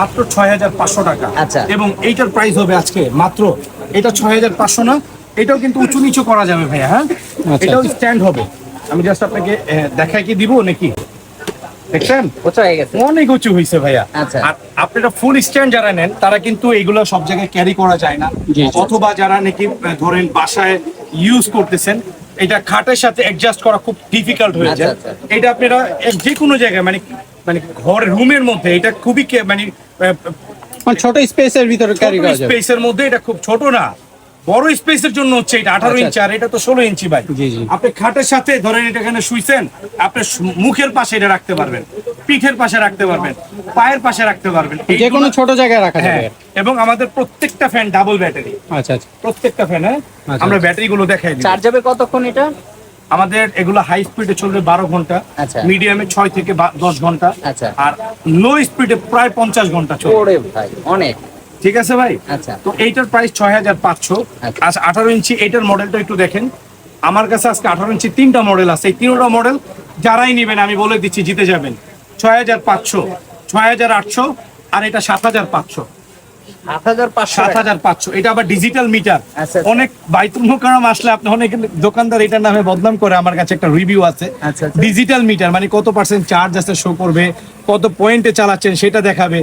মাত্র ৬৫০০ টাকা। আচ্ছা। এবং এইটার প্রাইস হবে আজকে মাত্র, এটা ৬৫০০ না, এটাও কিন্তু উঁচু নিচু করা যাবে ভাইয়া। হ্যাঁ, আচ্ছা। এটাও স্ট্যান্ড হবে। আমি জাস্ট আপনাকে দেখাই কি দিব নাকি, দেখছেন উঁচু হয়ে গেছে। অনেক উঁচু হয়েছে ভাইয়া। আচ্ছা। আর আপনারা ফুল স্ট্যান্ড যারা নেন তারা কিন্তু এগুলো সব জায়গায় ক্যারি করা যায় না, জি, জি। অথবা যারা নাকি ধরেন বাসায় ইউজ করতেছেন, এটা খাটের সাথে অ্যাডজাস্ট করা খুব ডিফিকাল্ট হয়ে যায়। আচ্ছা, আচ্ছা। এটা আপনারা যে কোনো জায়গায় মানে মানে ঘর রুমের মধ্যে এটা খুবই মানে মানে ছোট স্পেসের ভিতরে ক্যারি করা যাবে। স্পেসের মধ্যে এটা খুব ছোট না, বড় স্পেসের জন্য হচ্ছে এটা 18 আচ্ছা, ইঞ্চি, আর এটা তো 16 ইঞ্চি ভাই। জি, জি। আপনি খাটের সাথে ধরেন এটা এখানে শুইছেন, আপনি মুখের পাশে এটা রাখতে পারবেন, পিঠের পাশে রাখতে পারবেন, পায়ের পাশে রাখতে পারবেন, যে কোনো ছোট জায়গায় রাখা হ্যাঁ। যাবে। এবং আমাদের প্রত্যেকটা ফ্যান ডাবল ব্যাটারি, আচ্ছা আচ্ছা। প্রত্যেকটা ফ্যান। হ্যাঁ, আচ্ছা, আমরা আচ্ছা। ব্যাটারি গুলো দেখাই দিই। চার্জ হবে কতক্ষণ এটা? আমাদের এগুলো হাই স্পিডে চলবে 12 ঘন্টা, আচ্ছা। মিডিয়ামে 6 থেকে 10 ঘন্টা, আচ্ছা। আর লো স্পিডে প্রায় 50 ঘন্টা চলবে। ওরে ভাই অনেক। ঠিক আছে ভাই। আচ্ছা। তো এইটার প্রাইস 6500। আচ্ছা। আচ্ছা, 18 ইঞ্চি এইটার মডেলটা একটু দেখেন। আমার কাছে আজকে 18 ইঞ্চি 3টা মডেল আছে, এই 3টা মডেল যারাই নেবেন আমি বলে দিচ্ছি জিতে যাবেন। 6500, 6800, আর এটা 7500। 7500। 7500, এটা আবার ডিজিটাল মিটার। আচ্ছা। অনেক বাইতুল মোকাররম আসলে আপনি অনেক দোকানদার এটার নামে বদনাম করে, আমার কাছে একটা রিভিউ আছে। আচ্ছা, আচ্ছা। ডিজিটাল মিটার মানে কত পার্সেন্ট চার্জ আছে শো করবে, কত পয়েন্টে চালাচ্ছেন সেটা দেখাবে।